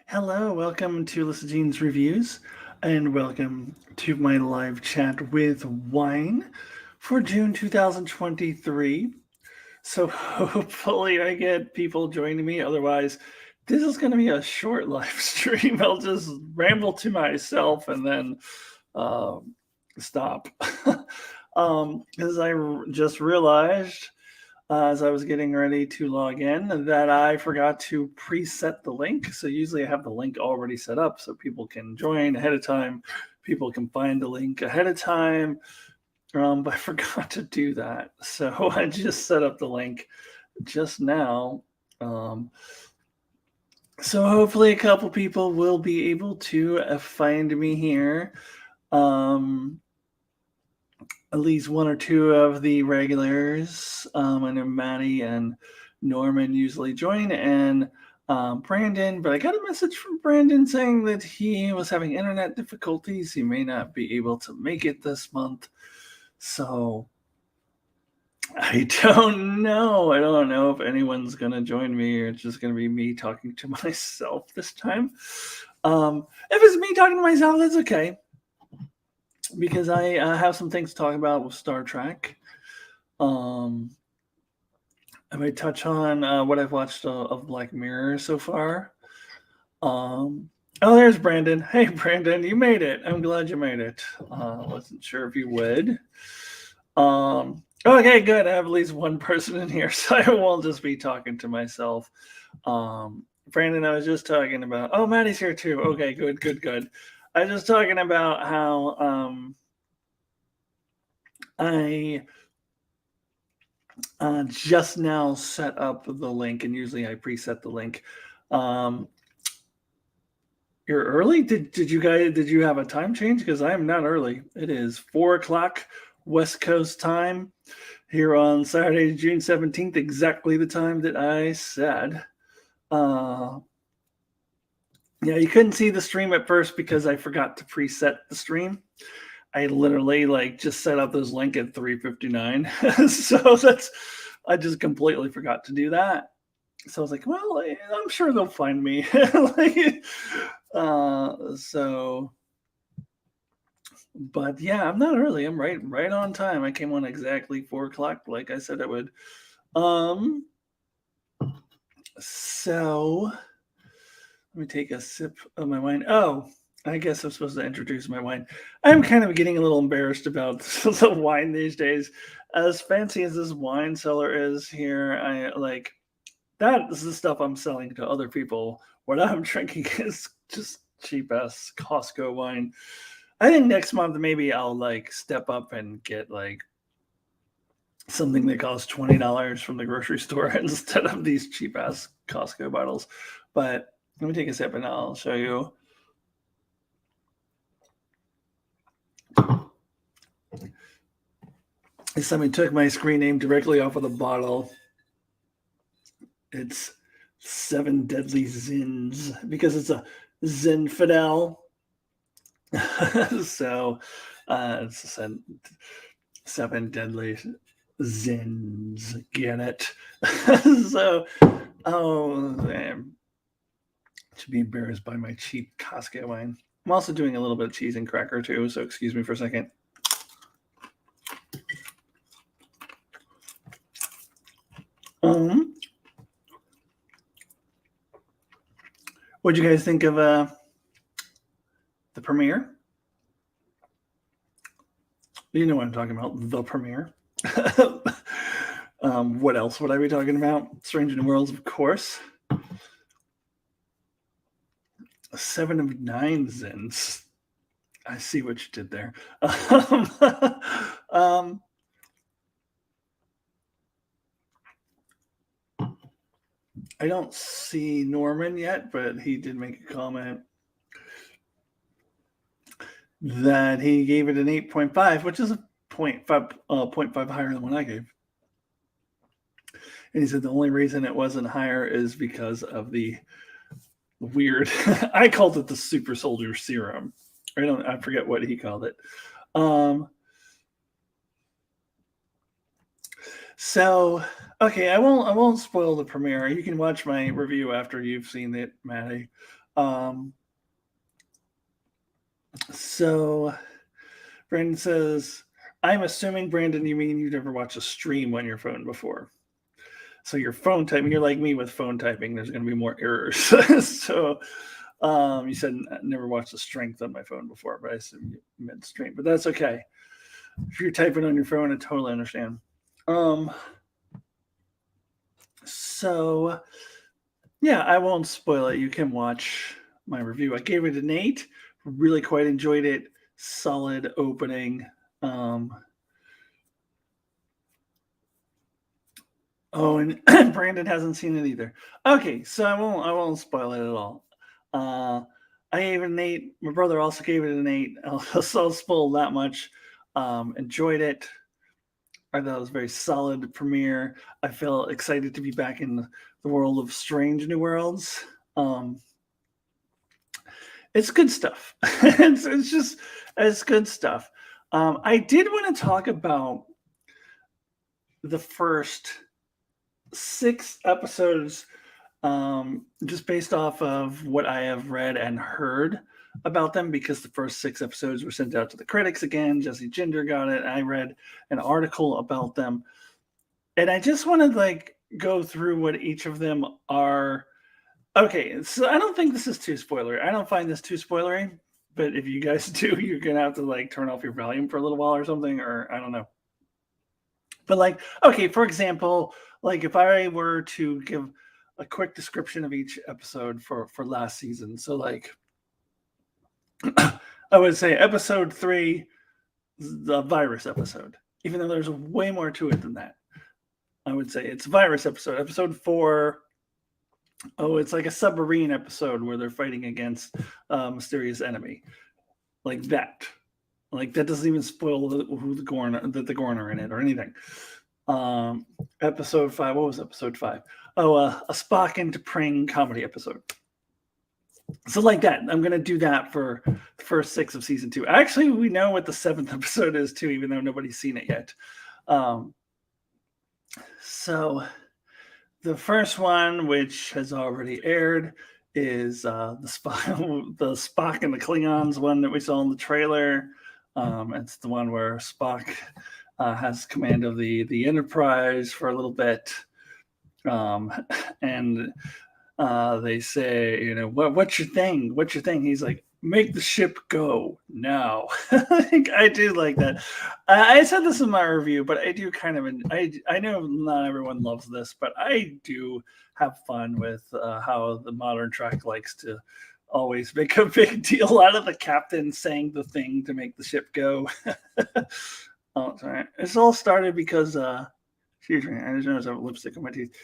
Hello, welcome to Lysogene's Reviews, and welcome to my live chat with wine for June 2023. So, hopefully, I get people joining me. Otherwise, this is going to be a short live stream. I'll just ramble to myself and then um, stop. As just realized as I was getting ready to log in that I forgot to preset the link. So usually I have the link already set up so people can join ahead of time. People can find the link ahead of time. But I forgot to do that. So I just set up the link just now. So hopefully a couple people will be able to find me here. At least one or two of the regulars. I know Maddie and Norman usually join, and Brandon. But I got a message from Brandon saying that he was having internet difficulties. He may not be able to make it this month. So I don't know. I don't know if anyone's going to join me or it's just going to be me talking to myself this time. If it's me talking to myself, that's okay because I have some things to talk about with Star Trek. I might touch on what I've watched of Black Mirror so far. Oh, there's Brandon. Hey, Brandon, you made it. I'm glad you made it. Wasn't sure if you would. Okay, good. I have at least one person in here, so I won't just be talking to myself. Brandon, I was just talking about. Oh, Maddie's here too. Okay, good. I was just talking about how I just now set up the link, and usually I preset the link. You're early? Did you have a time change? Because I am not early. It is 4 o'clock West Coast time here on Saturday, June 17th, exactly the time that I said. Yeah, you couldn't see the stream at first because I forgot to preset the stream. I literally just set up this link at 3:59. So I just completely forgot to do that. So I was like, well, I'm sure they'll find me. But yeah, I'm not early. I'm right on time. I came on exactly 4 o'clock, like I said I would. So let me take a sip of my wine. Oh, I guess I'm supposed to introduce my wine. I'm kind of getting a little embarrassed about the wine these days. As fancy as this wine cellar is here, that is the stuff I'm selling to other people. What I'm drinking is just cheap ass Costco wine. I think next month maybe I'll step up and get something that costs $20 from the grocery store instead of these cheap ass Costco bottles. But let me take a sip and I'll show you. Somebody took my screen name directly off of the bottle. It's Seven Deadly Zins because it's a Zinfidel. So it's seven deadly Zins. Get it? So, oh, man. To be embarrassed by my cheap Costco wine. I'm also doing a little bit of cheese and cracker too, so excuse me for a second. What'd you guys think of the premiere? You know what I'm talking about, the premiere. What else would I be talking about? Strange New Worlds, of course. 7 of 9 Zins. I see what you did there. I don't see Norman yet, but he did make a comment that he gave it an 8.5, which is a 0.5 higher than what I gave. And he said the only reason it wasn't higher is because of the weird, I called it the super soldier serum. I forget what he called it. So, okay, I won't spoil the premiere. You can watch my review after you've seen it, Maddie. Um, so Brandon says, I'm assuming, Brandon, you mean you've never watched a stream on your phone before. So your phone typing, you're like me with phone typing, there's going to be more errors. So you said never watched the strength on my phone before, but I assume you meant stream. But that's okay. If you're typing on your phone, I totally understand. So yeah, I won't spoil it. You can watch my review. I gave it an 8. Really quite enjoyed it. Solid opening. Oh, and Brandon hasn't seen it either. Okay, so I won't spoil it at all. I gave it an 8. My brother also gave it an 8. I'll spoil that much. Enjoyed it. I thought it was a very solid premiere. I feel excited to be back in the world of Strange New Worlds. It's good stuff. It's good stuff. I did want to talk about the first 6 episodes, just based off of what I have read and heard about them, because the first 6 episodes were sent out to the critics again. Jesse Ginger got it. I read an article about them, and I just want to go through what each of them are. Okay, so I don't think this is too spoilery. I don't find this too spoilery, but if you guys do, you're gonna have to turn off your volume for a little while or something, or I don't know. But okay, for example, if I were to give a quick description of each episode for last season, so I would say episode 3, the virus episode, even though there's way more to it than that. I would say it's virus episode. Episode 4, it's like a submarine episode where they're fighting against a mysterious enemy, like that. That doesn't even spoil who the Gorn are in it or anything. Episode 5. What was episode 5? A Spock and T'Pring comedy episode. So like that, I'm gonna do that for the first 6 of season 2. Actually, we know what the 7th episode is too, even though nobody's seen it yet. So the first one, which has already aired, is the Spock and the Klingons one that we saw in the trailer. It's the one where Spock has command of the Enterprise for a little bit, and they say, what's your thing? What's your thing? He's like, make the ship go now. I do like that. I said this in my review, but I do kind of, I know not everyone loves this, but I do have fun with how the modern Trek likes to always make a big deal out of the captain saying the thing to make the ship go. Oh, sorry. It's all started because, excuse me, I just noticed I have lipstick on my teeth.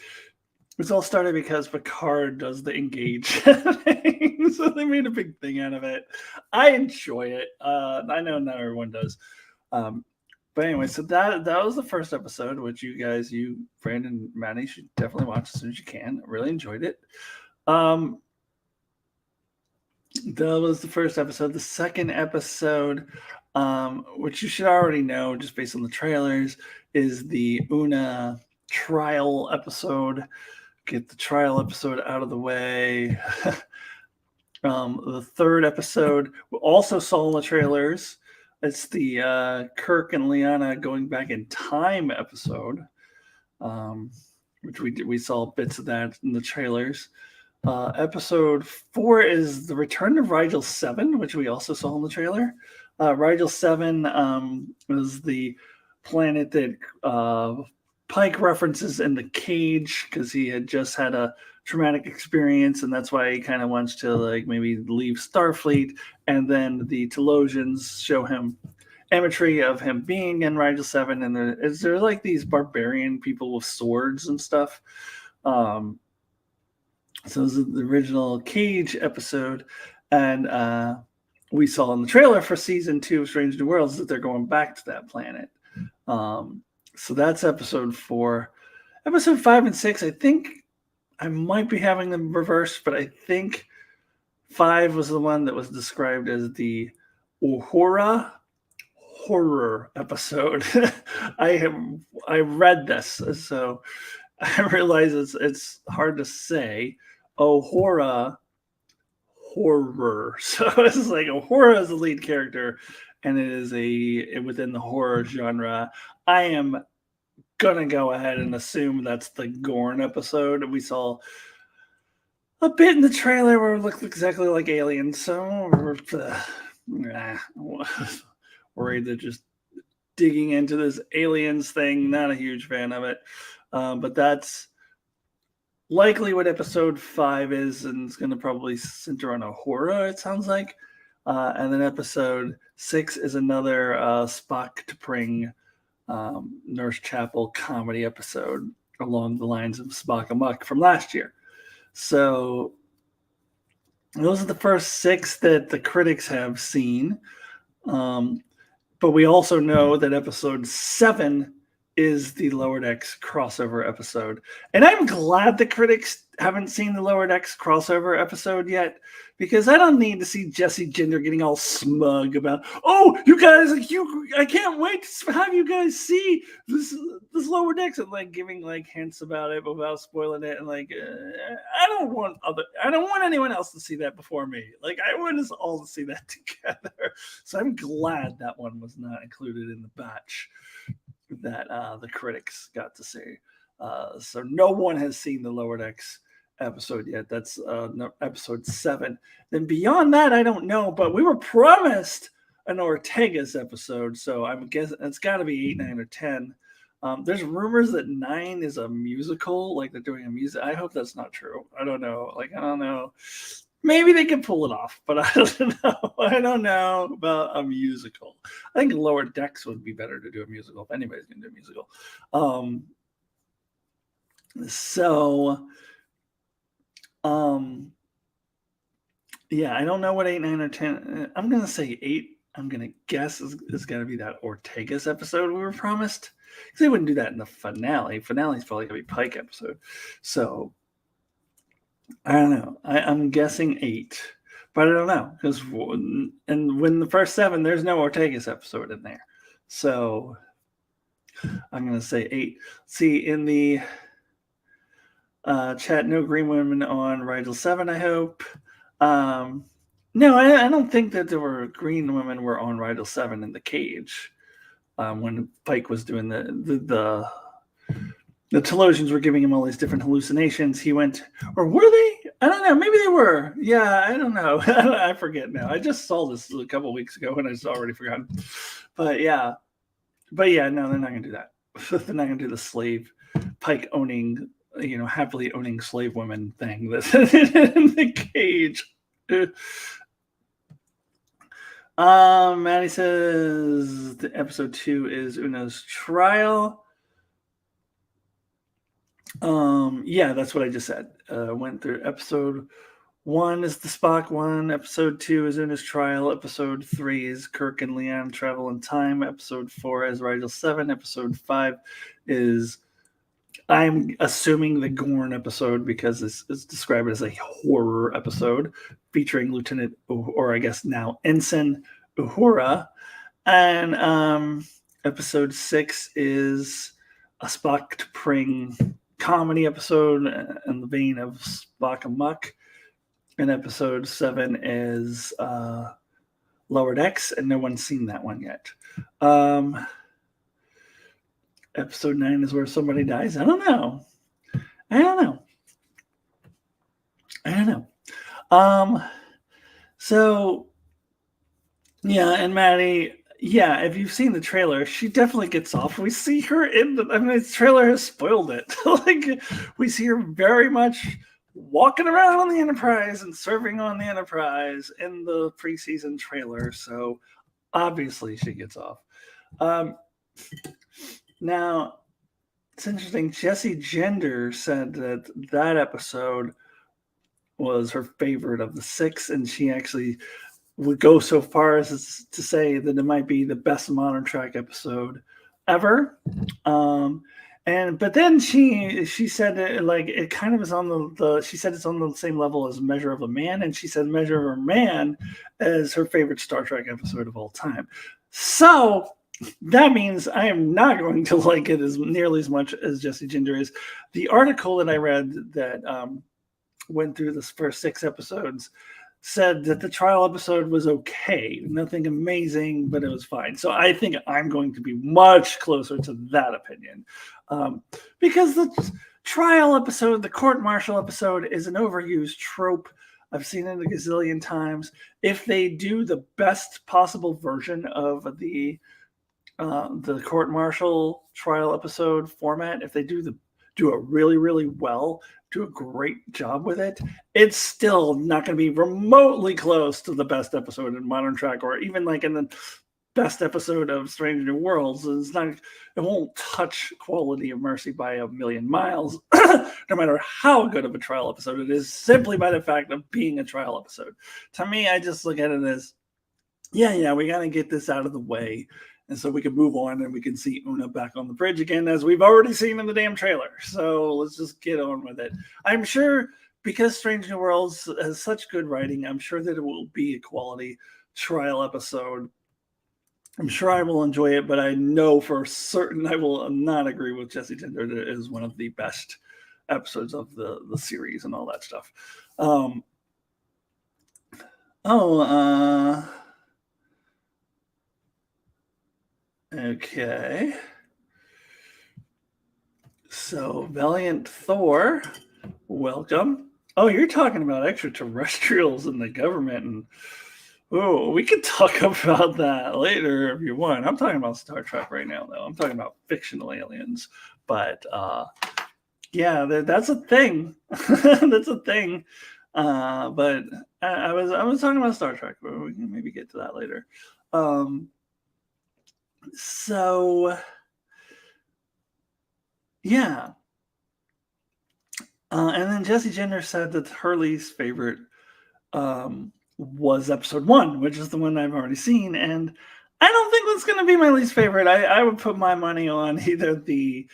It's all started because Picard does the engage thing, so they made a big thing out of it. I enjoy it. I know not everyone does. But anyway, so that was the first episode, which you, Brandon, Maddie, should definitely watch as soon as you can. I really enjoyed it. That was the first episode. The second episode, which you should already know just based on the trailers, is the Una trial episode. Get the trial episode out of the way. The third episode we also saw in the trailers. It's the Kirk and Liana going back in time episode, which we saw bits of that in the trailers. Episode 4 is the return of Rigel 7, which we also saw in the trailer. Rigel 7 was the planet that Pike references in The Cage, because he had just had a traumatic experience, and that's why he kind of wants to maybe leave Starfleet. And then the Telosians show him imagery of him being in Rigel 7, and there's these barbarian people with swords and stuff. So this is the original Cage episode, and we saw in the trailer for season 2 of Strange New Worlds that they're going back to that planet. So that's episode 4. Episode 5 and 6, I think I might be having them reversed, but I think 5 was the one that was described as the Uhura horror episode. I read this, so I realize it's hard to say. Uhura horror. So it's like Uhura is the lead character, and it is within the horror genre. I am gonna go ahead and assume that's the Gorn episode. We saw a bit in the trailer where it looked exactly like Alien, so worried that just digging into this aliens thing. Not a huge fan of it, but that's likely what episode 5 is, and it's going to probably center on Uhura, it sounds like. And then episode 6 is another Spock T'Pring Nurse Chapel comedy episode along the lines of Spock Amok from last year. So those are the first 6 that the critics have seen. But we also know that episode 7 is the Lower Decks crossover episode. And I'm glad the critics haven't seen the Lower Decks crossover episode yet, because I don't need to see Jessie Gender getting all smug about, oh, you guys, I can't wait to have you guys see this Lower Decks, and like giving like hints about it without spoiling it. And like, I don't want anyone else to see that before me. Like, I want us all to see that together. So I'm glad that one was not included in the batch that the critics got to see. So no one has seen the Lower Decks episode yet. That's episode 7. Then beyond that, I don't know, but we were promised an Ortegas episode, so I'm guessing it's got to be 8, 9, or 10. There's rumors that 9 is a musical, like they're doing a music. I hope that's not true. I don't know. I don't know. Maybe they can pull it off, but I don't know. I don't know about a musical. I think Lower Decks would be better to do a musical if anybody's going to do a musical. Yeah, I don't know what 8, 9, or 10. I'm going to say 8. I'm going to guess is going to be that Ortegas episode we were promised. Because they wouldn't do that in the finale. Finale's probably going to be Pike episode. So I don't know. I'm guessing 8, but I don't know, because when the first 7, there's no Ortegas episode in there. So I'm going to say 8. See, in the chat, no green women on Rigel 7, I hope. No, I don't think that there were green women were on Rigel 7 in the cage when Pike was doing the Telosians were giving him all these different hallucinations. He went, or were they? I don't know. Maybe they were. Yeah, I don't know. I forget now. I just saw this a couple weeks ago and I just already forgotten. But yeah, no, they're not going to do that. They're not going to do the slave Pike owning, happily owning slave women thing that's in the cage. Maddie says the episode 2 is Una's trial. Yeah, that's what I just said. Went through episode 1 is the Spock one. Episode 2 is Una's trial. Episode 3 is Kirk and Leanne travel in time. Episode 4 is Rigel 7. Episode 5 is, I'm assuming, the Gorn episode, because it's described as a horror episode featuring Lieutenant, or I guess now Ensign Uhura. And episode 6 is a Spock T'Pring comedy episode in the vein of Spock Amok. And episode 7 is Lower Decks, and no one's seen that one yet. Episode 9 is where somebody dies. I don't know. So, yeah, and Maddie, yeah, if you've seen the trailer, she definitely gets off. We see her the trailer has spoiled it. Like, we see her very much walking around on the Enterprise and serving on the Enterprise in the preseason trailer. So obviously she gets off. Now, it's interesting. Jessie Gender said that episode was her favorite of the 6, and she actually would go so far as to say that it might be the best Modern Trek episode ever. But then she said it kind of is on the she said it's on the same level as Measure of a Man, and she said Measure of a Man is her favorite Star Trek episode of all time. So that means I am not going to like it as nearly as much as Jessie Gender is. The article that I read that went through the first 6 episodes said that the trial episode was okay, nothing amazing, but it was fine. So I think I'm going to be much closer to that opinion, because the trial episode, the court-martial episode, is an overused trope. I've seen it a gazillion times. If they do the best possible version of the court-martial trial episode format, if they do it really, really well, do a great job with it, it's still not going to be remotely close to the best episode in Modern Trek, or even like in the best episode of Strange New Worlds. It won't touch quality of Mercy by a million miles, no matter how good of a trial episode it is, simply by the fact of being a trial episode. To me, I just look at it as, yeah, we got to get this out of the way, and so we can move on and we can see Una back on the bridge again, as we've already seen in the damn trailer. So let's just get on with it. I'm sure, because Strange New Worlds has such good writing, I'm sure that it will be a quality trial episode. I'm sure I will enjoy it, but I know for certain I will not agree with Jesse Gender that it is one of the best episodes of the series and all that stuff. Okay. So, Valiant Thor, welcome. Oh, you're talking about extraterrestrials and the government, and we could talk about that later if you want. I'm talking about Star Trek right now, though. I'm talking about fictional aliens, but yeah, that's a thing. That's a thing. But I was talking about Star Trek, but we can maybe get to that later. So yeah. And then Jessie Gender said that her least favorite was episode 1, which is the one I've already seen. And I don't think that's going to be my least favorite. I would put my money on either the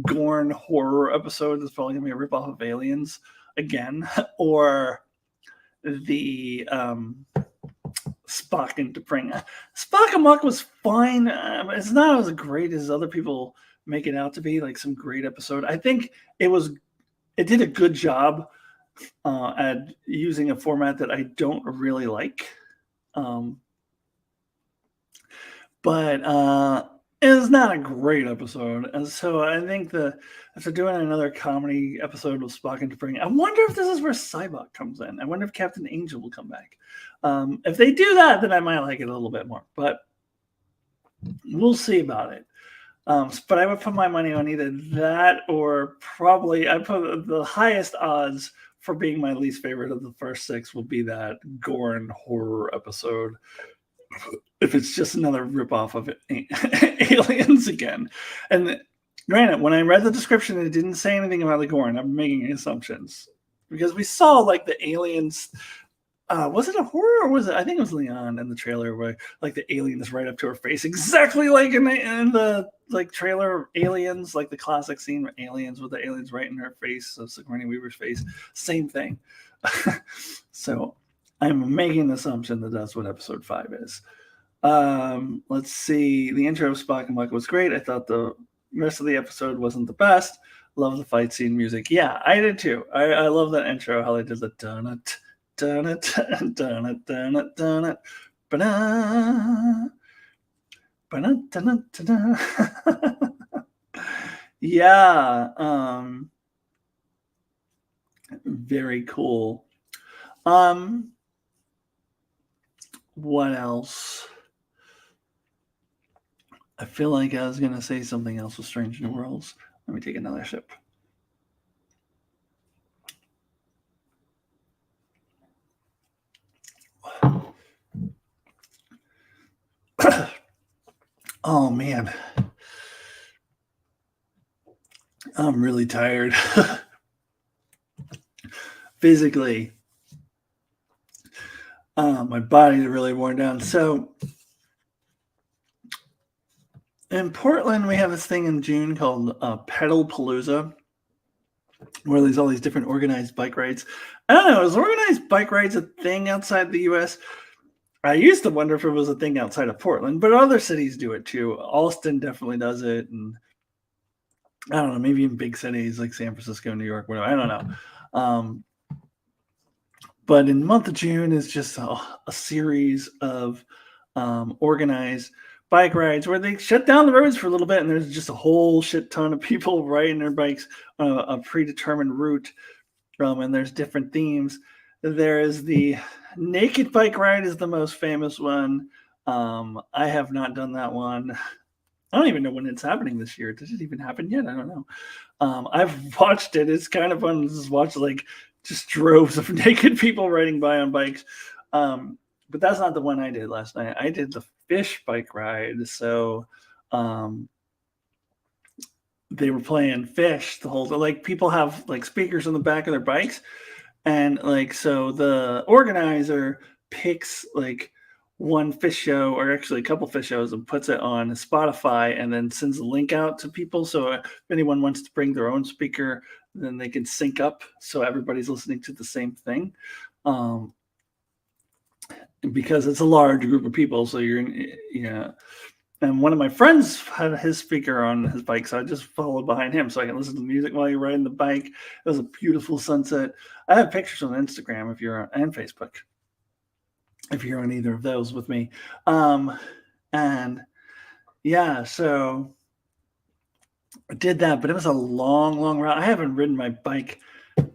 Gorn horror episode that's probably going to be a ripoff of Aliens again, or the Spock and T'Pring. Spock Amok was fine. It's not as great as other people make it out to be, like some great episode. I think it did a good job at using a format that I don't really like. But it's not a great episode. And so I think after doing another comedy episode with Spock and T'Pring, I wonder if this is where Sybok comes in. I wonder if Captain Angel will come back. If they do that, then I might like it a little bit more. But we'll see about it. But I would put my money on either that, or probably I put the highest odds for being my least favorite of the first 6 will be that Gorn horror episode. If it's just another ripoff of Aliens again. And granted, when I read the description, it didn't say anything about the Gorn. I'm making assumptions because we saw like the aliens. Was it a horror, or was it? I think it was Leon in the trailer where like the alien is right up to her face, exactly like in the like trailer Aliens, like the classic scene with Aliens with the aliens right in her face, so Sigourney Weaver's face, same thing. So I'm making the assumption that that's what episode 5 is. Let's see. The intro of Spock and Buck was great. I thought the rest of the episode wasn't the best. Love the fight scene music. Yeah, I did too. I love that intro, how they did the dun-it, dun-it, dun-it, dun-it, dun-it, ba-da, ba-da, yeah, very cool. What else? I feel like I was going to say something else with Strange New Worlds. Let me take another sip. Oh, man. I'm really tired. Physically. My body's really worn down. So in Portland, we have this thing in June called Pedal Palooza, where there's all these different organized bike rides. I don't know, is organized bike rides a thing outside the U.S.? I used to wonder if it was a thing outside of Portland, but other cities do it too. Austin definitely does it, and I don't know, maybe in big cities like San Francisco, New York, whatever. I don't know. But in the month of June is just a series of organized bike rides where they shut down the roads for a little bit, and there's just a whole shit ton of people riding their bikes on a predetermined route. And there's different themes. There is the naked bike ride is the most famous one. I have not done that one. I don't even know when it's happening this year. Does it even happen yet? I don't know. I've watched it. It's kind of fun to just watch like just droves of naked people riding by on bikes. But that's not the one I did last night. I did the fish bike ride. So they were playing fish the whole like people have like speakers on the back of their bikes, and like so the organizer picks like one fish show or actually a couple fish shows and puts it on Spotify and then sends a link out to people. So if anyone wants to bring their own speaker, then they can sync up so everybody's listening to the same thing. Because it's a large group of people, so and one of my friends had his speaker on his bike, so I just followed behind him so I can listen to music while you're riding the bike. It was a beautiful sunset. I have pictures on Instagram and Facebook if you're on either of those with me. And yeah, so I did that, but it was a long route. I haven't ridden my bike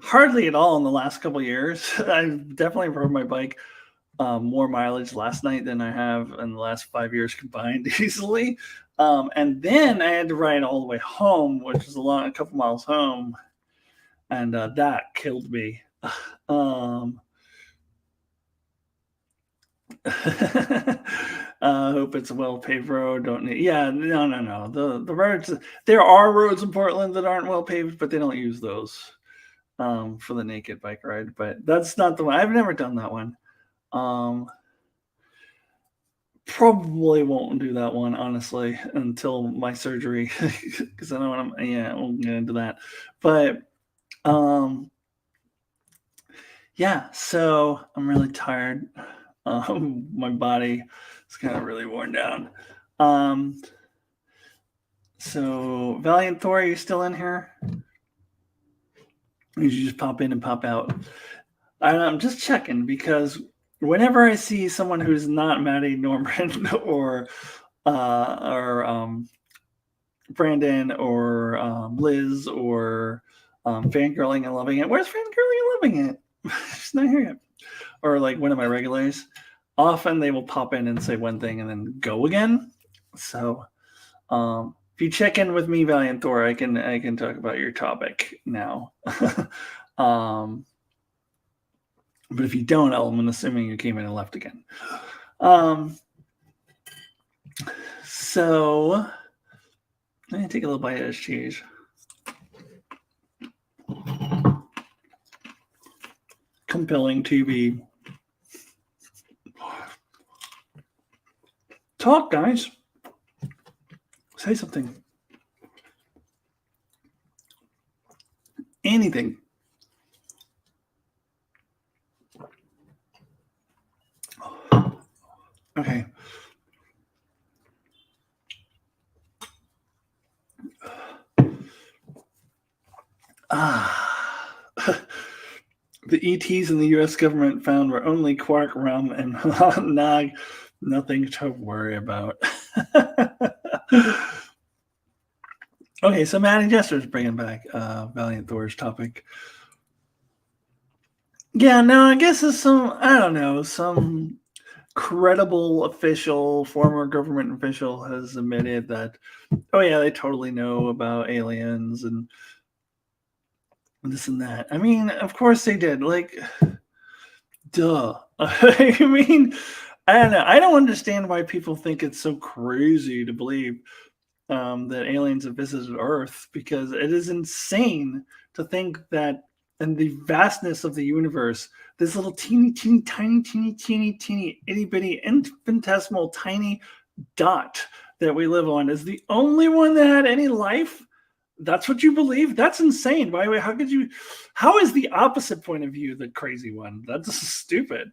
hardly at all in the last couple of years. I definitely rode my bike more mileage last night than I have in the last 5 years combined easily. And then I had to ride all the way home, which is a couple miles home. And that killed me. I hope it's a well-paved road. No. The roads, there are roads in Portland that aren't well-paved, but they don't use those for the naked bike ride. But that's not the one. I've never done that one. Probably won't do that one, honestly, until my surgery, because I don't want to. Yeah, we'll get into that. But yeah. So I'm really tired. My body is kind of really worn down. So Valiant Thor, are you still in here? You just pop in and pop out. I'm just checking because whenever I see someone who's not Maddie Norman or Brandon or Liz or Fangirling and Loving It, where's Fangirling and Loving It? She's not here yet. Or like one of my regulars, often they will pop in and say one thing and then go again. So if you check in with me, Valiant Thor, I can talk about your topic now. But if you don't, I'm assuming you came in and left again. So let me take a little bite of this cheese. Compelling TV. Talk, guys. Say something. Anything. Okay. The ETs in the U.S. government found were only quark, rum, and nog. Nothing to worry about. Okay, so Maddie Jester's bringing back Valiant Thor's topic. Yeah, no, I guess it's some credible official, former government official has admitted that, oh yeah, they totally know about aliens and this and that. I mean, of course they did. Like, duh. I mean, I don't know. I don't understand why people think it's so crazy to believe that aliens have visited Earth, because it is insane to think that in the vastness of the universe, this little teeny itty bitty infinitesimal tiny dot that we live on is the only one that had any life. That's what you believe? That's insane. Why? How is the opposite point of view the crazy one? That's stupid.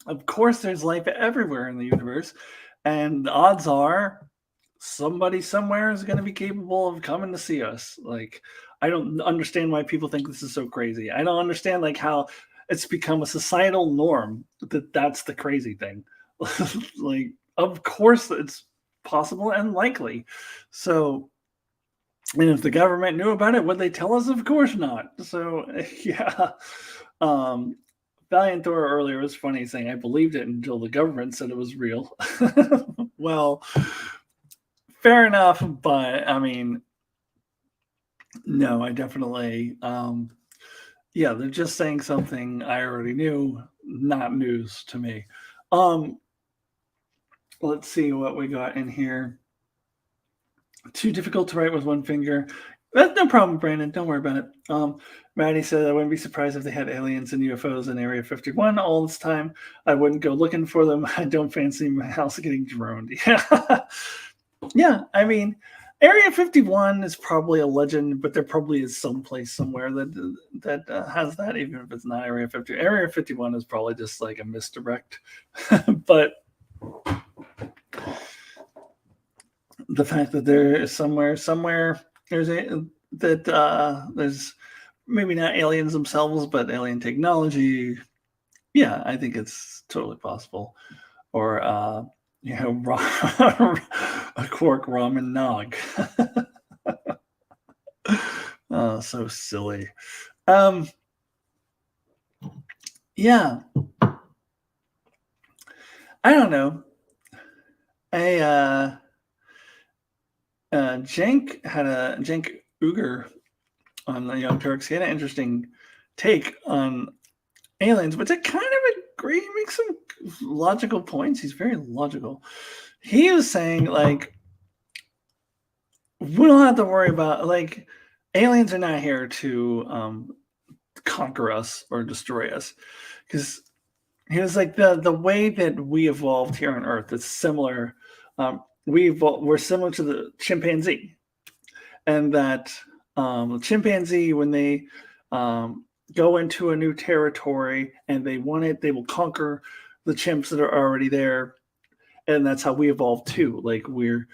Of course, there's life everywhere in the universe, and the odds are somebody somewhere is going to be capable of coming to see us. Like, I don't understand why people think this is so crazy. I don't understand like how it's become a societal norm that's the crazy thing. Like, of course, it's possible and likely. So, and if the government knew about it, would they tell us? Of course not. So, yeah. Um, Valiant Thor earlier was funny saying, I believed it until the government said it was real. Well, fair enough. But I mean, no, I definitely, yeah, they're just saying something I already knew, not news to me. Um, let's see what we got in here. Too difficult to write with one finger. That's no problem, Brandon. Don't worry about it. Maddie said, I wouldn't be surprised if they had aliens and UFOs in Area 51 all this time. I wouldn't go looking for them. I don't fancy my house getting droned. Yeah. Yeah, I mean, Area 51 is probably a legend, but there probably is some place somewhere that has that, even if it's not Area 50. Area 51 is probably just like a misdirect. But the fact that there is somewhere there's there's maybe not aliens themselves, but alien technology. Yeah, I think it's totally possible. Or a Quark ramen nog. Oh, so silly. Yeah. I don't know. Cenk Uygur on the Young Turks. He had an interesting take on aliens, but I kind of agree. He makes some logical points. He's very logical. He was saying, like, we don't have to worry about, like, aliens are not here to conquer us or destroy us. Because he was like, the way that we evolved here on Earth is similar. We're similar to the chimpanzee, and that chimpanzee, when they go into a new territory and they want it, they will conquer the chimps that are already there, and that's how we evolved too. Like, we're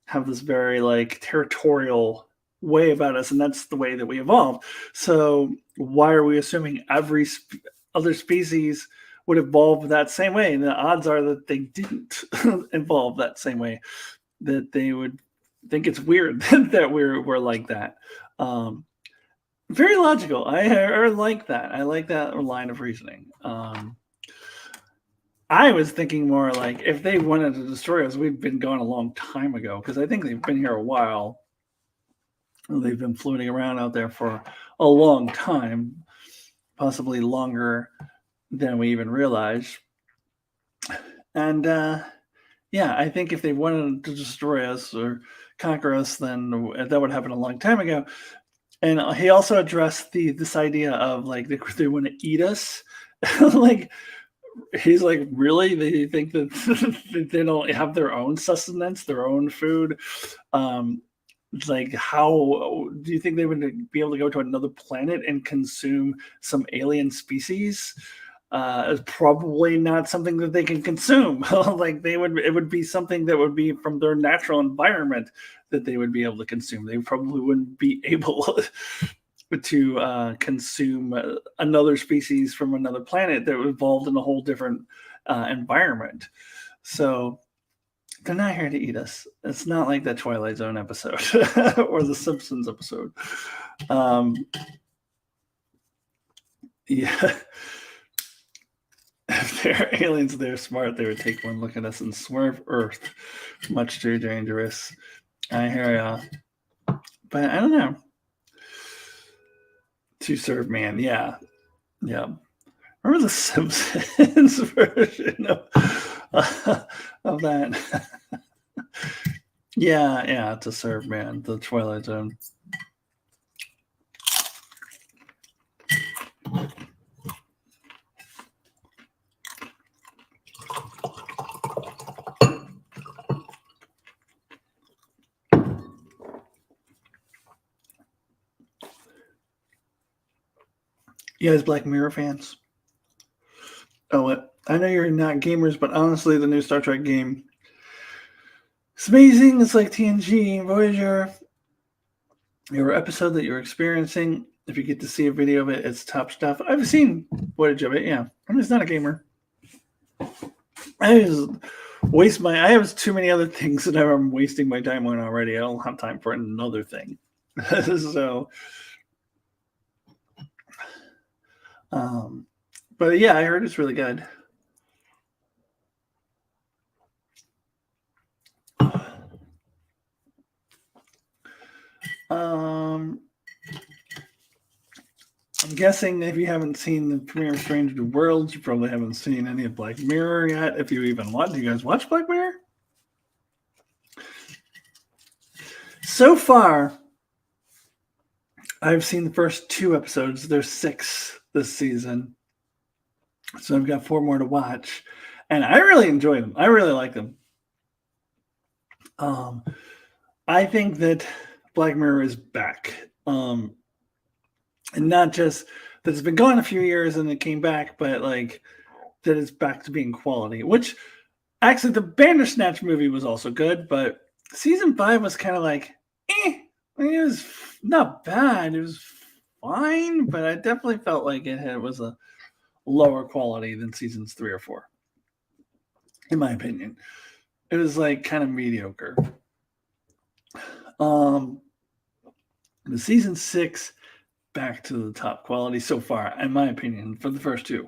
have this very like territorial way about us, and that's the way that we evolved. So why are we assuming every other species would evolve that same way? And the odds are that they didn't evolve that same way. That they would think it's weird that we're like that. Very logical. I like that. I like that line of reasoning. I was thinking more like, if they wanted to destroy us, we'd been gone a long time ago, because I think they've been here a while. They've been floating around out there for a long time, possibly longer than we even realized. And yeah, I think if they wanted to destroy us or conquer us, then that would happen a long time ago. And he also addressed this idea of like they want to eat us. Like, he's like, really? They think that they don't have their own sustenance, their own food? Like, how do you think they would be able to go to another planet and consume some alien species? It's probably not something that they can consume. Like, it would be something that would be from their natural environment that they would be able to consume. They probably wouldn't be able to consume another species from another planet that evolved in a whole different environment. So they're not here to eat us. It's not like that Twilight Zone episode or the Simpsons episode. Yeah. If they're aliens, they're smart. They would take one look at us and swerve Earth. Much too dangerous. I hear ya. But I don't know. To serve man, yeah. Yeah. Remember the Simpsons version of that? Yeah, to serve man, the Twilight Zone. You guys Black Mirror fans? Oh, I know you're not gamers, but honestly, the new Star Trek game, it's amazing. It's like TNG, Voyager. Your episode that you're experiencing if you get to see a video of it, it's top stuff. I've seen footage of it. Yeah, I'm just not a gamer. I just I have too many other things that I'm wasting my time on already. I don't have time for another thing. So, but yeah, I heard it's really good. I'm guessing if you haven't seen the premiere of Strange New Worlds, you probably haven't seen any of Black Mirror yet. If you even watch, do you guys watch Black Mirror? So far, I've seen the first 2 episodes. There's 6 this season. So I've got 4 more to watch. And I really enjoy them. I really like them. I think that Black Mirror is back. And not just that it's been gone a few years and it came back, but like that it's back to being quality. Which actually the Bandersnatch movie was also good, but season 5 was kind of like, it was not bad. It was fine, but I definitely felt like it was a lower quality than seasons 3 or 4. In my opinion, it was like kind of mediocre. The season 6 back to the top quality so far, in my opinion, for the first 2.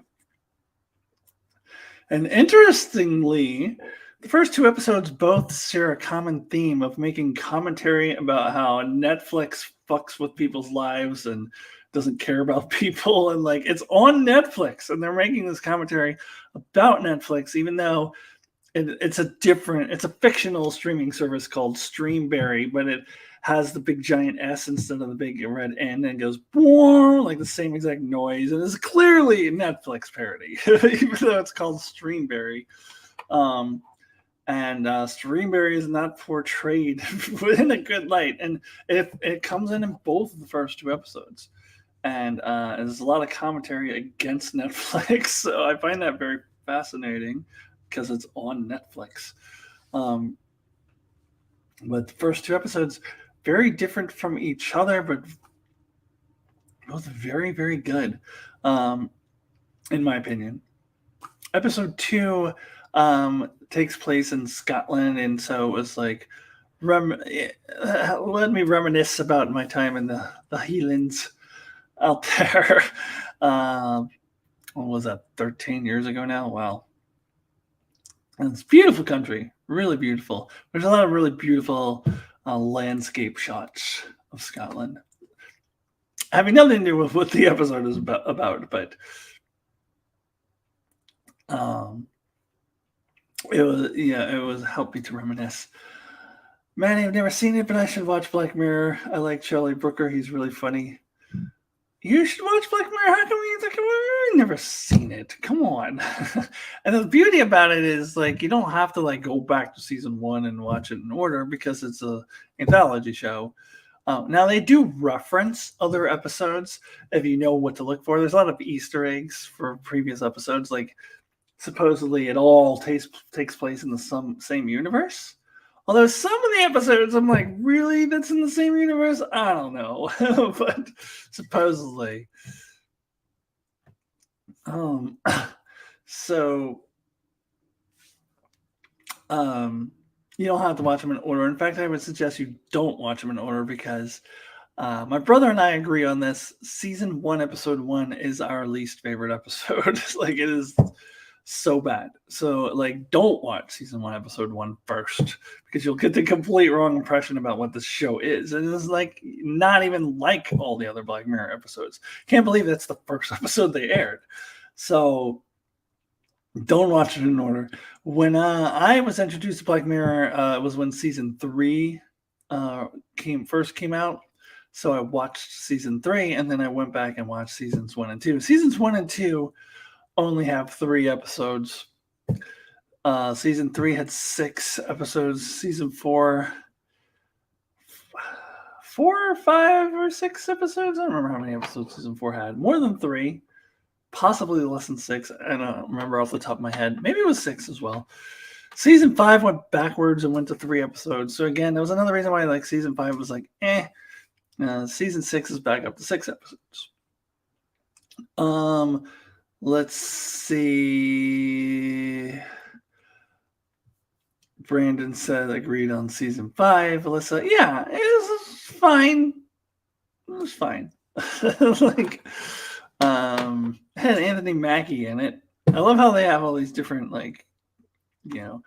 And interestingly, the first 2 episodes both share a common theme of making commentary about how Netflix fucks with people's lives and doesn't care about people. And like, it's on Netflix and they're making this commentary about Netflix, even though it's a fictional streaming service called Streamberry, but it has the big giant S instead of the big red N and goes like the same exact noise. And it's clearly a Netflix parody, even though it's called Streamberry. And Streamberry is not portrayed in a good light. And it comes in both of the first 2 episodes. And there's a lot of commentary against Netflix. So I find that very fascinating because it's on Netflix. But the first 2 episodes, very different from each other, but both very, very good, in my opinion. Episode 2 takes place in Scotland, and so it was like, let me reminisce about my time in the Highlands out there. What was that, 13 years ago now? Wow. And it's a beautiful country, really beautiful. There's a lot of really beautiful landscape shots of Scotland. Having nothing to do with what the episode is about, but it was helped me to reminisce. Manny, I've never seen it, but I should watch Black Mirror. I like Charlie Brooker. He's really funny. You should watch Black Mirror. How come I've never seen it? Come on. And the beauty about it is, like, you don't have to like go back to season 1 and watch it in order because it's an anthology show. Now they do reference other episodes if you know what to look for. There's a lot of Easter eggs for previous episodes. Like, supposedly it all takes place in the same universe. Although some of the episodes, I'm like, really? That's in the same universe? I don't know. But supposedly. So, you don't have to watch them in order. In fact, I would suggest you don't watch them in order because my brother and I agree on this. Season 1, episode 1 is our least favorite episode. Like, it is so bad. So like, don't watch season 1, episode 1 first because you'll get the complete wrong impression about what this show is. And it's like not even like all the other Black Mirror episodes. Can't believe that's the first episode they aired. So don't watch it in order. When I was introduced to Black Mirror, it was when season 3 came out. So I watched season 3 and then I went back and watched seasons 1 and 2. Seasons 1 and 2 only have 3 episodes. Season 3 had 6 episodes. Season 4, 4 or 5 or 6 episodes. I don't remember how many episodes season 4 had. More than 3, possibly less than 6. I don't remember off the top of my head. Maybe it was 6 as well. Season 5 went backwards and went to 3 episodes. So again, that was another reason why like season 5 was like, Season 6 is back up to 6 episodes. Let's see. Brandon said agreed on season 5. Alyssa, yeah, it was fine. It was fine. Like, had Anthony Mackie in it. I love how they have all these different, like, you know,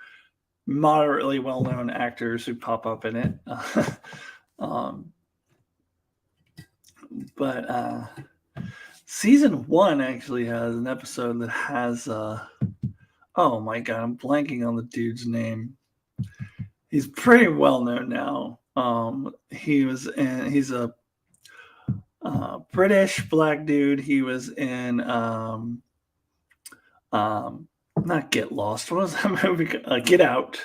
moderately well-known actors who pop up in it. But season 1 actually has an episode that has oh my god, I'm blanking on the dude's name. He's pretty well known now. He's a British black dude. He was in not Get Lost. What was that movie? Get Out.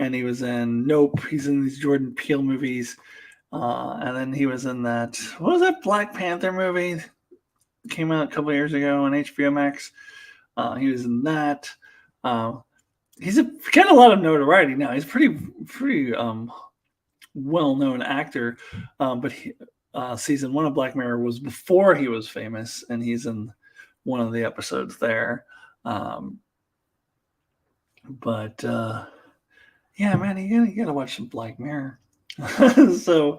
And he was in Nope. He's in these Jordan Peele movies. And then he was in that, what was that Black Panther movie? Came out a couple years ago on HBO Max. He was in that. He's got a lot of notoriety now. He's pretty well-known actor. But season 1 of Black Mirror was before he was famous, and he's in one of the episodes there. But yeah, man, you gotta watch some Black Mirror. So,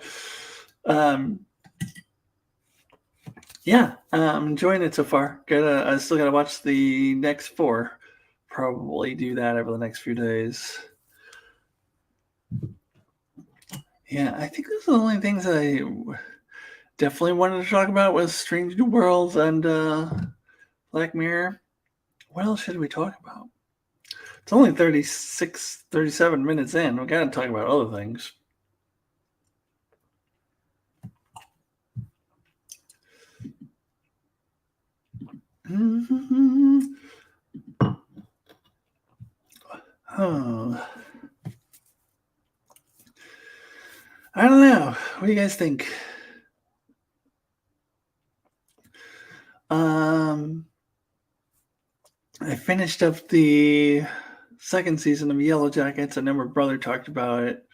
yeah, I'm enjoying it so far. I still gotta watch the next 4. Probably do that over the next few days. Yeah, I think those are the only things I definitely wanted to talk about was Strange New Worlds and Black Mirror. What else should we talk about? It's only 37 minutes in. We gotta talk about other things. Oh. I don't know. What do you guys think? I finished up the second season of Yellow Jackets. I know my brother talked about it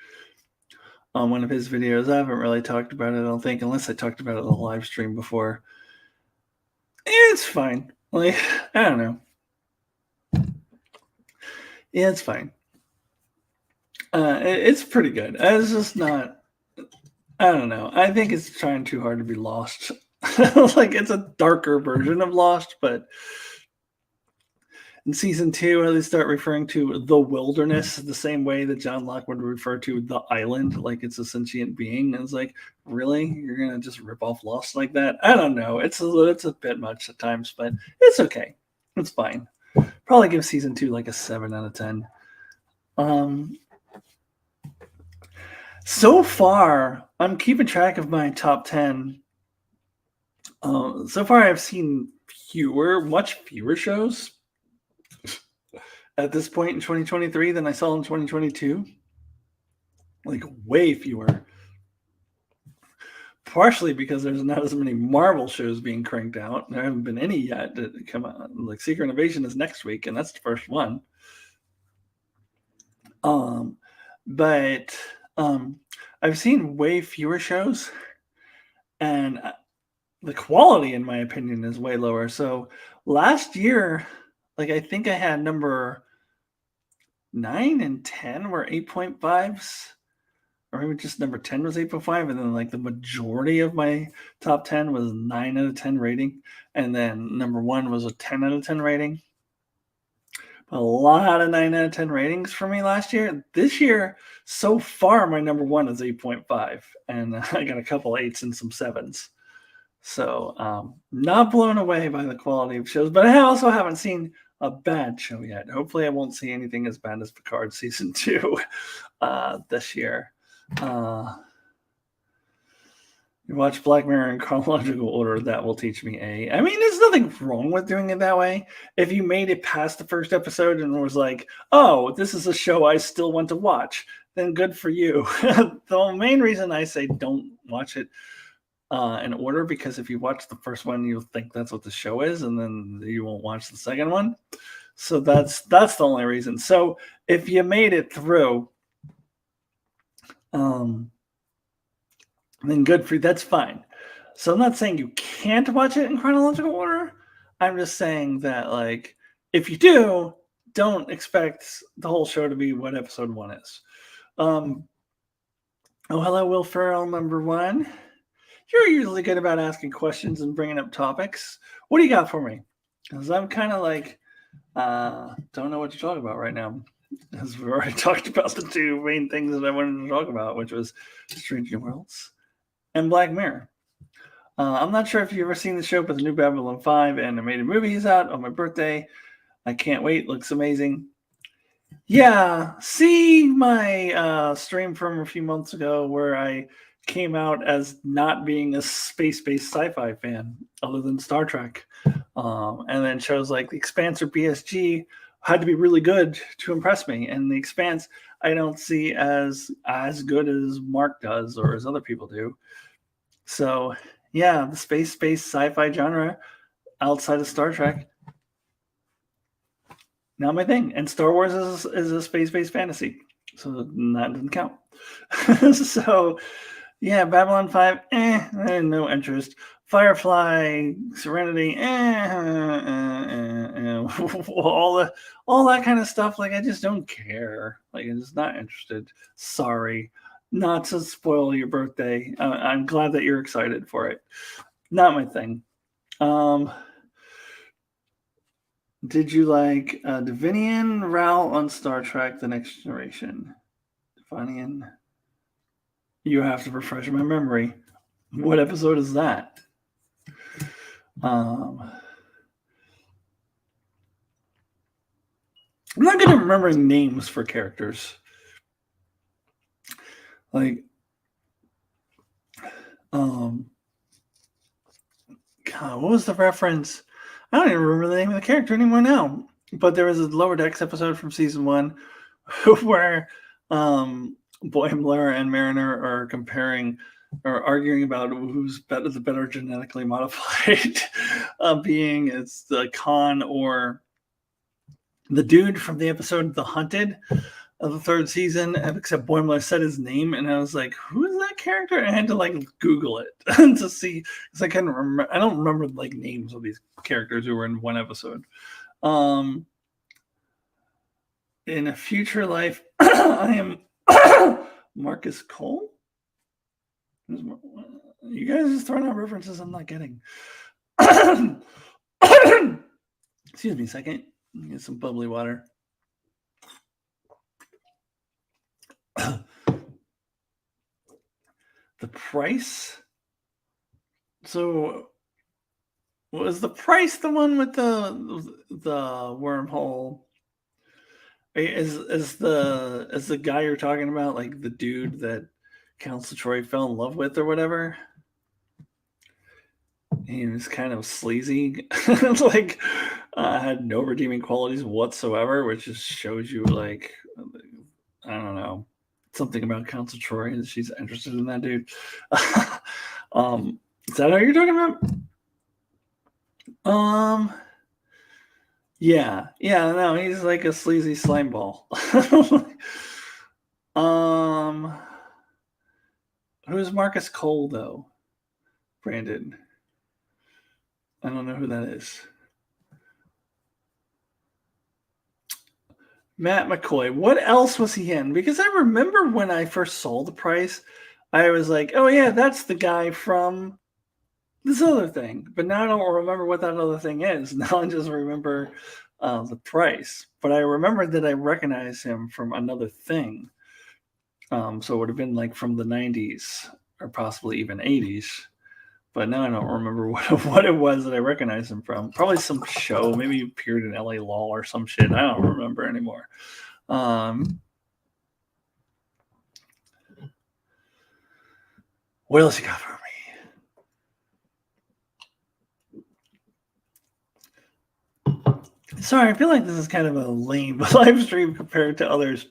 on one of his videos. I haven't really talked about it, I don't think, unless I talked about it on the live stream before. It's fine. Like, I don't know. Yeah, it's fine. It's pretty good. It's just not. I don't know. I think it's trying too hard to be Lost. Like, it's a darker version of Lost, but in season 2, they start referring to the wilderness the same way that John Locke would refer to the island, like it's a sentient being. And it's like, really? You're gonna just rip off Lost like that? I don't know. It's a bit much at times, but it's okay. It's fine. Probably give season 2 like a 7 out of 10. So far, I'm keeping track of my top 10. So far, I've seen much fewer shows at this point in 2023 than I saw in 2022. Like, way fewer. Partially because there's not as many Marvel shows being cranked out. There haven't been any yet that come out. Like, Secret Invasion is next week, and that's the first one. But I've seen way fewer shows, and the quality, in my opinion, is way lower. So last year, like, I think I had number 9 and 10 were 8.5s, or maybe just number 10 was 8.5, and then like the majority of my top 10 was 9 out of 10 rating, and then number 1 was a 10 out of 10 rating. A lot of 9 out of 10 ratings for me last year. This year, so far, my number 1 is 8.5, and I got a couple 8s and some 7s. So not blown away by the quality of shows, but I also haven't seen a bad show yet. Hopefully I won't see anything as bad as Picard season 2 this year. You watch Black Mirror in chronological order, that will teach me I mean, there's nothing wrong with doing it that way. If you made it past the first episode and was like, oh, this is a show I still want to watch, then good for you. The main reason I say don't watch it in order, because if you watch the first one, you'll think that's what the show is, and then you won't watch the second one. So that's the only reason. So if you made it through, then good for you. That's fine. So I'm not saying you can't watch it in chronological order. I'm just saying that, like, if you do, don't expect the whole show to be what episode 1 is. Oh, hello, Will Ferrell, number 1. You're usually good about asking questions and bringing up topics. What do you got for me? Because I'm kind of like, don't know what to talk about right now. As we've already talked about the two main things that I wanted to talk about, which was Strange New Worlds and Black Mirror. I'm not sure if you've ever seen the show, but the new Babylon 5 animated movie is out on my birthday. I can't wait. Looks amazing. Yeah, see my stream from a few months ago where I came out as not being a space-based sci-fi fan other than Star Trek. And then shows like The Expanse or BSG had to be really good to impress me. And The Expanse I don't see as good as Mark does or as other people do. So yeah, the space-based sci-fi genre outside of Star Trek, not my thing. And Star Wars is a space-based fantasy, so that doesn't count. So yeah, Babylon 5, no interest. Firefly, Serenity, all that kind of stuff. Like, I just don't care. Like, I'm just not interested. Sorry, not to spoil your birthday. I'm glad that you're excited for it. Not my thing. Did you like Divinian, Ral on Star Trek: The Next Generation? Divinian. You have to refresh my memory. What episode is that? I'm not good at remembering names for characters. Like, God, what was the reference? I don't even remember the name of the character anymore now. But there was a Lower Decks episode from season 1 where Boimler and Mariner are comparing or arguing about who's the better genetically modified being. It's the Khan or the dude from the episode The Hunted of the 3rd season, except Boimler said his name, and I was like, who is that character? And I had to like Google it to see, because I can't remember. I don't remember like names of these characters who were in one episode. In a future life, I am Marcus Cole. You guys just throwing out references I'm not getting. Excuse me a second. Get some bubbly water. The price. So, was the price the one with the wormhole? Is the guy you're talking about like the dude that Council Troy fell in love with or whatever? He was kind of sleazy, like had no redeeming qualities whatsoever, which just shows you like, I don't know, something about Council Troy and she's interested in that dude. Is that how you're talking about? Yeah, no, he's like a sleazy slime ball. Who's Marcus Cole though? Brandon. I don't know who that is. Matt McCoy. What else was he in? Because I remember when I first saw The Price, I was like, oh yeah, that's the guy from this other thing. But now I don't remember what that other thing is. Now I just remember The Price. But I remember that I recognized him from another thing. So it would have been like from the 90s or possibly even 80s. But now I don't remember what it was that I recognized him from. Probably some show. Maybe he appeared in LA Law or some shit. I don't remember anymore. What else you got for me? Sorry, I feel like this is kind of a lame live stream compared to others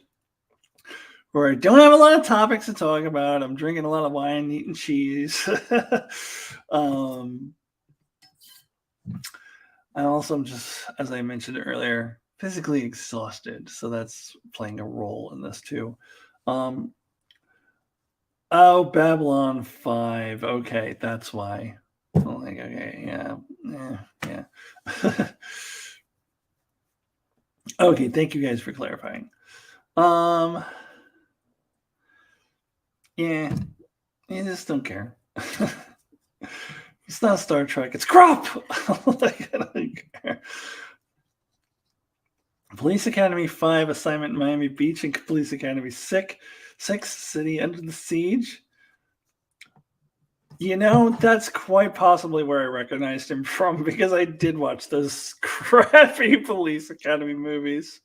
where I don't have a lot of topics to talk about. I'm drinking a lot of wine, eating cheese. I also am just, as I mentioned earlier, physically exhausted. So that's playing a role in this too. Oh, Babylon 5. Okay, that's why. Like, okay, yeah. Okay, thank you guys for clarifying. Yeah, you just don't care. It's not Star Trek. It's crap. Like, I don't care. Police Academy 5, Assignment Miami Beach, and Police Academy 6, City Under the Siege. You know, that's quite possibly where I recognized him from because I did watch those crappy Police Academy movies.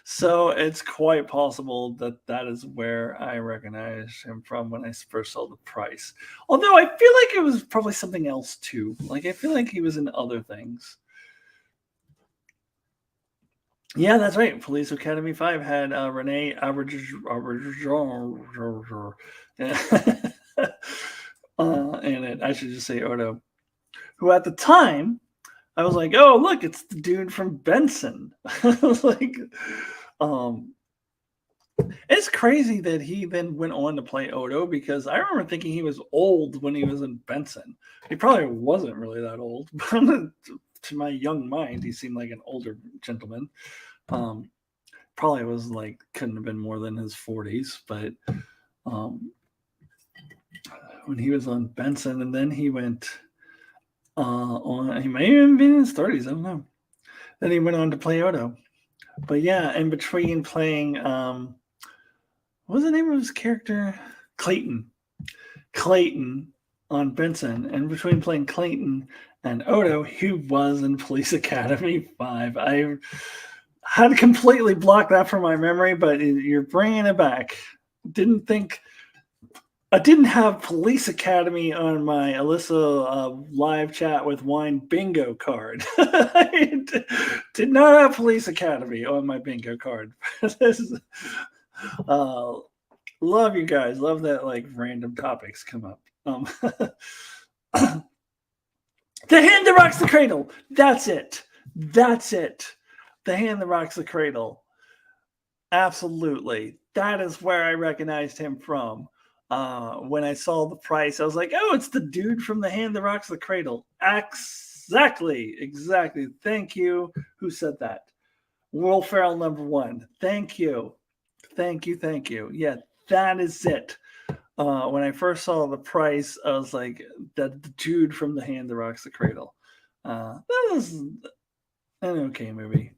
So it's quite possible that that is where I recognized him from when I first saw The Price. Although I feel like it was probably something else too. Like I feel like he was in other things. Yeah, that's right. Police Academy 5 had Renee Auberjonois in it. I should just say Odo, who at the time I was like, oh, look, it's the dude from Benson. Like, it's crazy that he then went on to play Odo because I remember thinking he was old when he was in Benson. He probably wasn't really that old, but to my young mind, he seemed like an older gentleman. Probably was like couldn't have been more than his 40s, but when he was on Benson, and then he went on, he may have even been in his 30s. I don't know. Then he went on to play Odo. But yeah, in between playing, what was the name of his character? Clayton. Clayton on Benson. And between playing Clayton and Odo, he was in Police Academy 5. I had completely blocked that from my memory, but you're bringing it back. Didn't think I didn't have Police Academy on my Alyssa live chat with wine bingo card. I did not have Police Academy on my bingo card. Love you guys. Love that like random topics come up. The Hand That Rocks the Cradle. That's it. That's it. The Hand That Rocks the Cradle. Absolutely. That is where I recognized him from. When I saw The Price, I was like, oh, it's the dude from The Hand That Rocks the Cradle. Exactly. Thank you. Who said that? Will Ferrell #1. Thank you. Yeah, that is it. When I first saw The Price, I was like, that the dude from The Hand That Rocks the Cradle. That was an okay movie.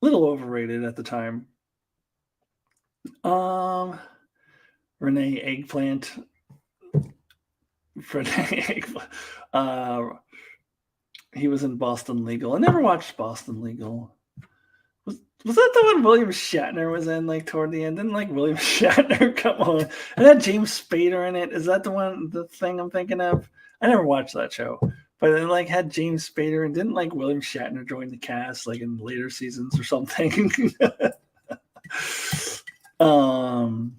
Little overrated at the time. Renee Eggplant. He was in Boston Legal. I never watched Boston Legal. Was that the one William Shatner was in, like toward the end? Didn't like William Shatner come on? And that James Spader in it. Is that the thing I'm thinking of? I never watched that show, but it like had James Spader and didn't like William Shatner join the cast like in later seasons or something. I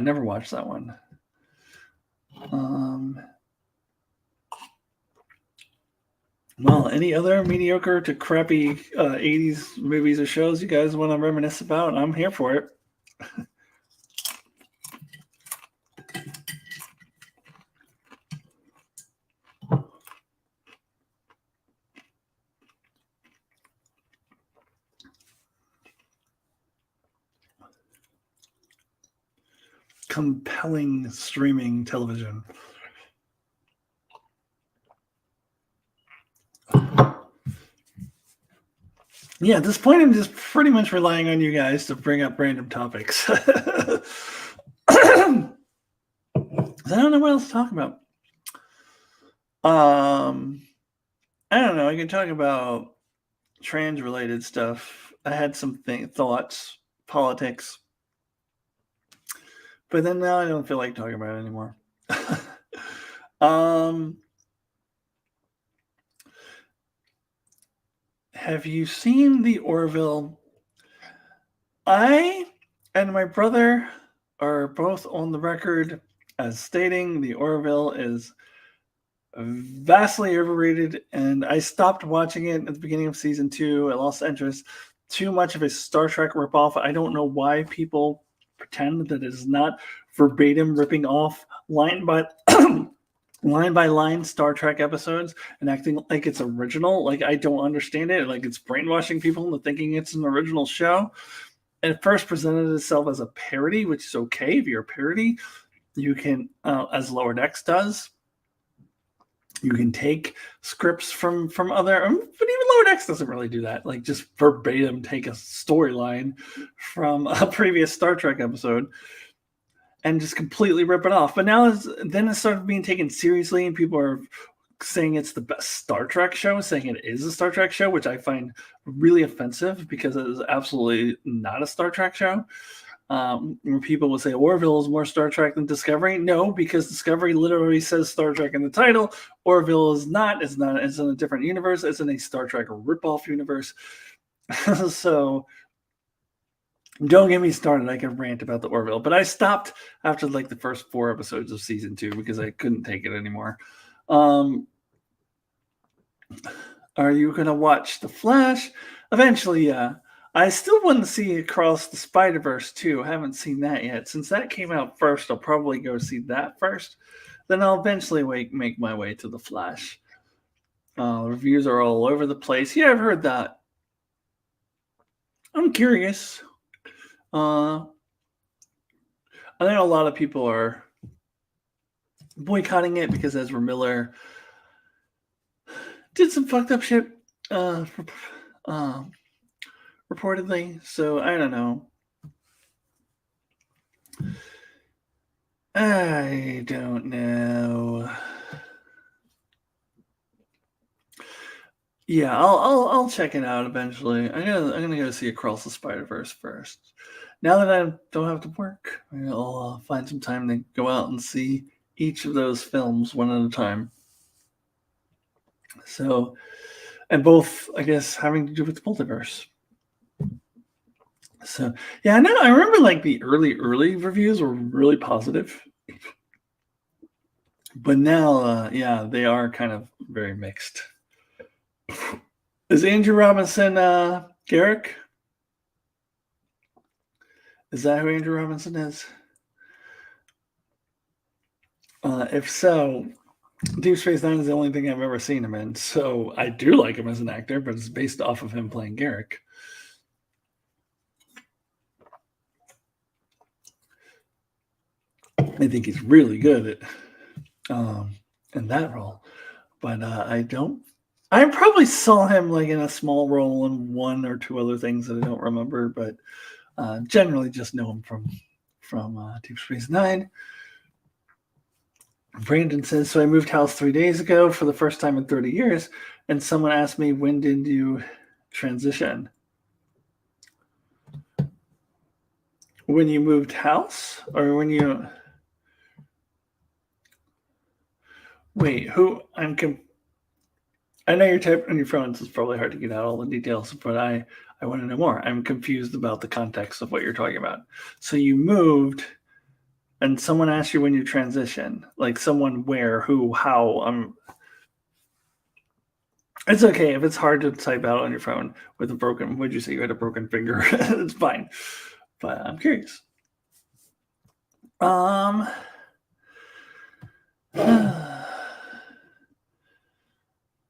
never watched that one. Well, any other mediocre to crappy 80s movies or shows you guys want to reminisce about? I'm here for it. Compelling streaming television. Yeah, at this point, I'm just pretty much relying on you guys to bring up random topics. I don't know what else to talk about. I don't know. I can talk about trans-related stuff. I had some thoughts, politics, but then now I don't feel like talking about it anymore. Have you seen The Orville? I and my brother are both on the record as stating The Orville is vastly overrated, and I stopped watching it at the beginning of season 2. I lost interest. too much of a Star Trek ripoff. I don't know why people pretend that it is not verbatim ripping off line by line by line Star Trek episodes and acting like it's original. Like, I don't understand it. Like, it's brainwashing people into thinking it's an original show. It first presented itself as a parody, which is okay. If you're a parody, you can, as Lower Decks does, you can take scripts from other, but even Lower Decks doesn't really do that. Like, just verbatim take a storyline from a previous Star Trek episode and just completely rip it off. But now then it started being taken seriously, and people are saying it's the best Star Trek show, saying it is a Star Trek show, which I find really offensive because it is absolutely not a Star Trek show. People will say Orville is more Star Trek than Discovery. No, because Discovery literally says Star Trek in the title. Orville is not. It's not. It's in a different universe. It's in a Star Trek ripoff universe. So don't get me started. I can rant about the Orville, but I stopped after like the first 4 episodes of season 2 because I couldn't take it anymore. Are you gonna watch The Flash? Eventually, yeah. I still want to see Across the Spider-Verse too. I haven't seen that yet. Since that came out first, I'll probably go see that first. Then I'll eventually make my way to The Flash. Reviews are all over the place. Yeah, I've heard that. I'm curious. I think a lot of people are boycotting it because Ezra Miller did some fucked up shit. Reportedly, so I don't know. I don't know. Yeah, I'll check it out eventually. I'm gonna go see Across the Spider-Verse first. Now that I don't have to work, I'll find some time to go out and see each of those films one at a time. So, and both, I guess, having to do with the multiverse. So yeah, I remember like the early reviews were really positive, but now yeah, they are kind of very mixed. Is Andrew Robinson Garak? Is that who Andrew Robinson is? If so, Deep Space Nine is the only thing I've ever seen him in, so I do like him as an actor, but it's based off of him playing Garak. I think he's really good at in that role, but I probably saw him like in a small role in 1 or 2 other things that I don't remember, but generally just know him from Deep Space Nine. Brandon says, so I moved house 3 days ago for the first time in 30 years, and someone asked me, when did you transition? When you moved house, or when you... Wait, who? I know you're typing on your phone, so it's probably hard to get out all the details, but I want to know more. I'm confused about the context of what you're talking about. So you moved, and someone asked you when you transition, like someone where, who, how. It's okay if it's hard to type out on your phone with a broken. Would you say you had a broken finger? It's fine, but I'm curious.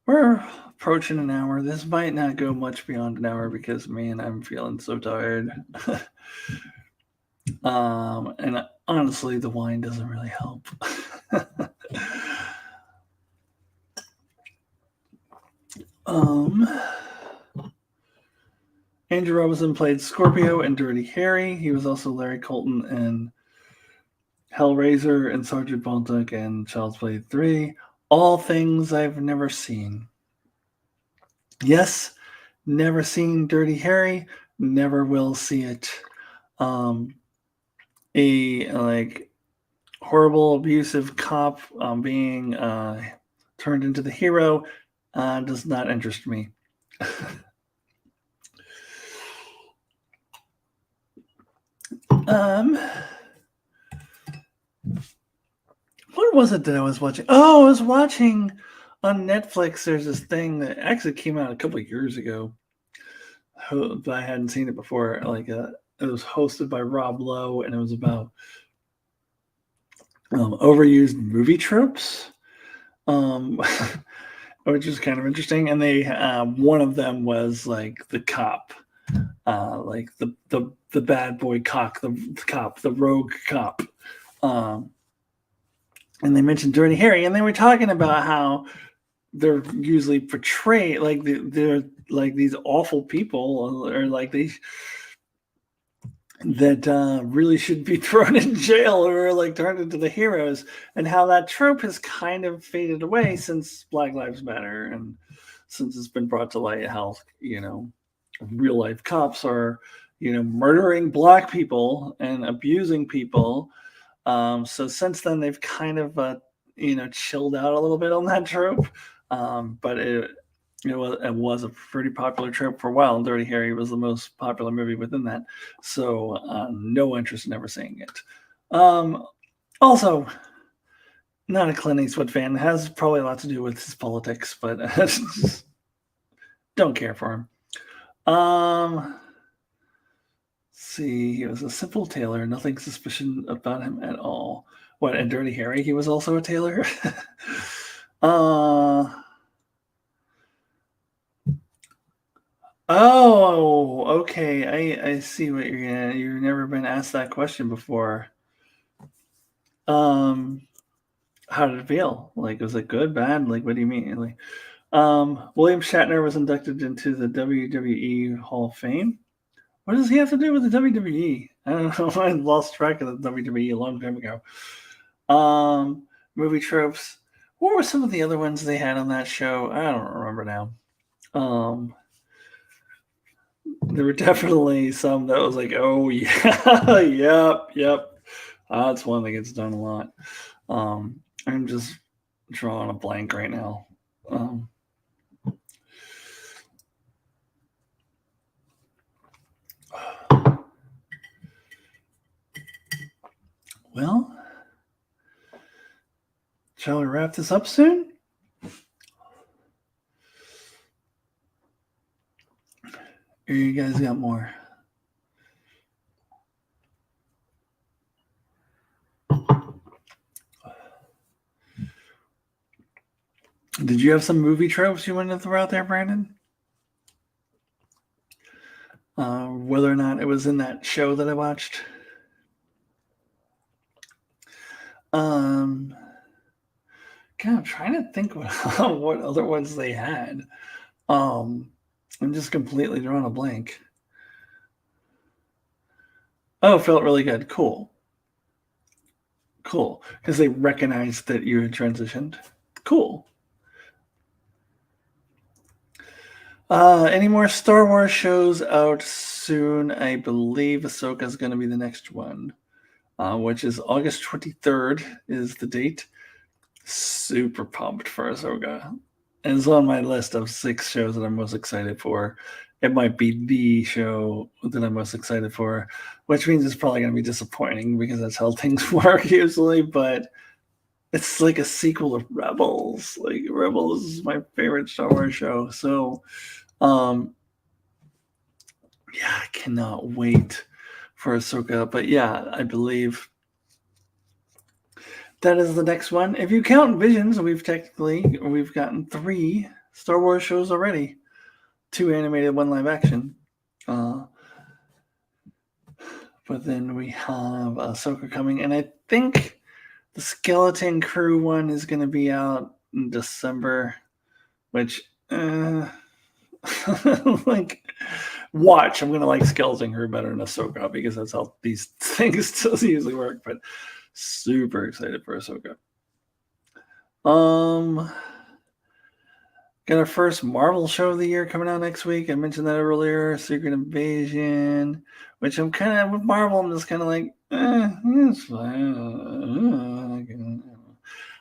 We're approaching an hour. This might not go much beyond an hour because, man, I'm feeling so tired. And honestly, the wine doesn't really help. Andrew Robinson played Scorpio in Dirty Harry. He was also Larry Colton in Hellraiser and Sergeant Bonduck and Child's Play 3. All things I've never seen. Yes, never seen Dirty Harry. Never will see it. A like horrible, abusive cop being turned into the hero does not interest me. What was it that I was watching? Oh, I was watching on Netflix. There's this thing that actually came out a couple of years ago. but I hadn't seen it before. Like it was hosted by Rob Lowe, and it was about overused movie tropes, which is kind of interesting. And they one of them was like the cop, like the bad boy cop, the rogue cop. And they mentioned Dirty Harry, and they were talking about how they're usually portrayed like they're like these awful people, or like these that really should be thrown in jail or like turned into the heroes, and how that trope has kind of faded away since Black Lives Matter, and since it's been brought to light how real life cops are murdering black people and abusing people. So since then, they've kind of chilled out a little bit on that trope. But it was a pretty popular trope for a while. And Dirty Harry was the most popular movie within that. So no interest in ever seeing it. Also, not a Clint Eastwood fan. It has probably a lot to do with his politics, but don't care for him. See, he was a simple tailor, nothing suspicious about him at all. What, and Dirty Harry, he was also a tailor? Oh, okay. I see what you're gonna. You've never been asked that question before. How did it feel? Like, was it good, bad? Like, what do you mean? Like, William Shatner was inducted into the WWE Hall of Fame. What does he have to do with the WWE? I don't know. I lost track of the WWE a long time ago. Movie tropes. What were some of the other ones they had on that show? I don't remember now. There were definitely some that was like, oh yeah, yep. That's one that gets done a lot. I'm just drawing a blank right now. Well, shall we wrap this up soon? Or you guys got more? Did you have some movie tropes you wanted to throw out there, Brandon? Whether or not it was in that show that I watched. God, I'm trying to think what other ones they had. I'm just completely drawing a blank. Oh, felt really good. Cool. Because they recognized that you had transitioned. Cool. Any more Star Wars shows out soon? I believe Ahsoka is going to be the next one, which is August 23rd is the date. Super pumped for Ahsoka. And it's on my list of 6 shows that I'm most excited for. It might be the show that I'm most excited for, which means it's probably going to be disappointing because that's how things work usually. But it's like a sequel to Rebels. Like Rebels is my favorite Star Wars show. So, yeah, I cannot wait for Ahsoka. But yeah, I believe that is the next one. If you count Visions, we've gotten 3 Star Wars shows already. 2 animated, 1 live action. But then we have Ahsoka coming, and I think the Skeleton Crew one is going to be out in December, which, like, watch. I'm going to like Skeleton Crew better than Ahsoka because that's how these things usually work, but super excited for Ahsoka. Got our first Marvel show of the year coming out next week. I mentioned that earlier. Secret Invasion, which I'm kind of with Marvel. I'm just kind of like, it's fine.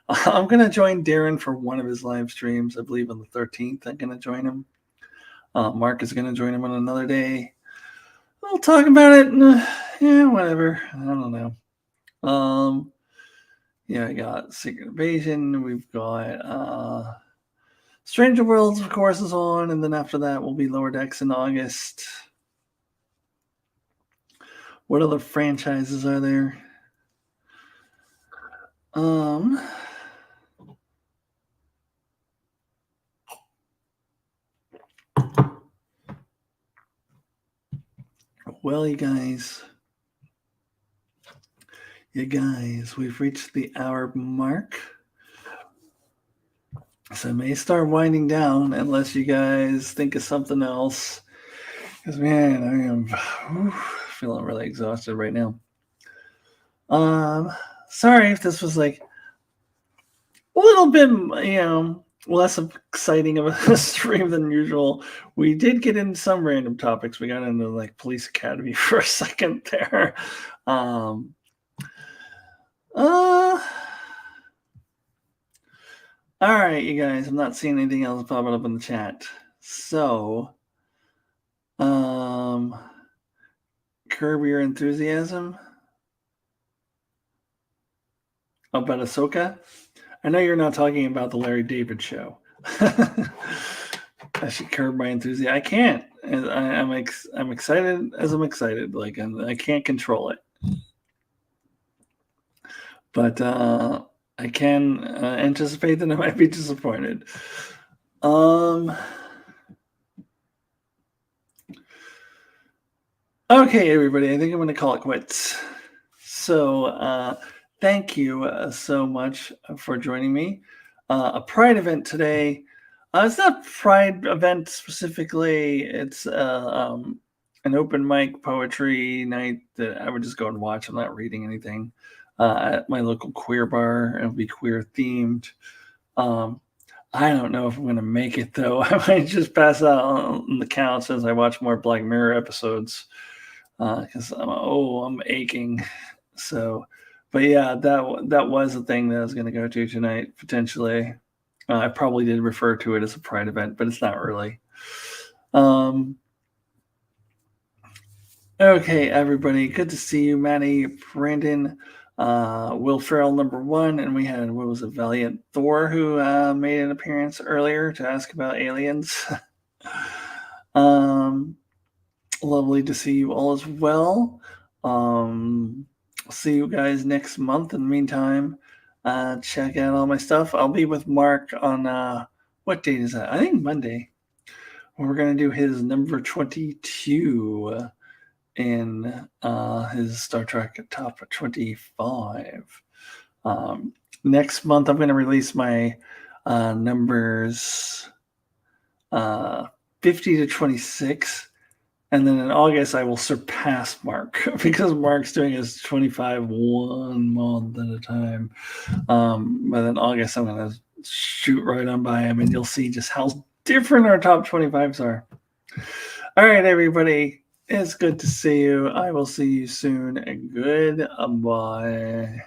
I'm gonna join Darren for one of his live streams. I believe on the 13th. I'm gonna join him. Mark is gonna join him on another day. We'll talk about it. Yeah, whatever. I don't know. Yeah, I got Secret Invasion. We've got Stranger Worlds, of course, is on, and then after that will be Lower Decks in August. What other franchises are there? Well, you guys, we've reached the hour mark. So I may start winding down unless you guys think of something else. Because, man, I am feeling really exhausted right now. Sorry if this was like a little bit, less exciting of a stream than usual. We did get into some random topics. We got into like Police Academy for a second there. All right, you guys, I'm not seeing anything else popping up in the chat. So, curb your enthusiasm about Ahsoka. I know you're not talking about the Larry David show. I should curb my enthusiasm. I can't. I'm excited as I'm excited. Like I can't control it. But I can anticipate that I might be disappointed. Okay, everybody, I think I'm going to call it quits. So thank you so much for joining me. A Pride event today. It's not a Pride event specifically. It's an open mic poetry night that I would just go and watch. I'm not reading anything. At my local queer bar. It'll be queer themed. I don't know if I'm going to make it, though. I might just pass out on the couch as I watch more Black Mirror episodes because I'm aching. So, but yeah, that was a thing that I was going to go to tonight, potentially. I probably did refer to it as a Pride event, but it's not really. Okay, everybody. Good to see you, Maddie, Brandon. Will Ferrell #1, and we had Valiant Thor who made an appearance earlier to ask about aliens. Lovely to see you all as well. See you guys next month. In the meantime, check out all my stuff. I'll be with Mark on what date is that? I think Monday. We're gonna do his number 22. In his Star Trek Top 25. Next month, I'm going to release my numbers 50 to 26. And then in August, I will surpass Mark because Mark's doing his 25 1 month at a time. But in August, I'm going to shoot right on by him, and you'll see just how different our top 25s are. All right, everybody. It's good to see you. I will see you soon. Goodbye.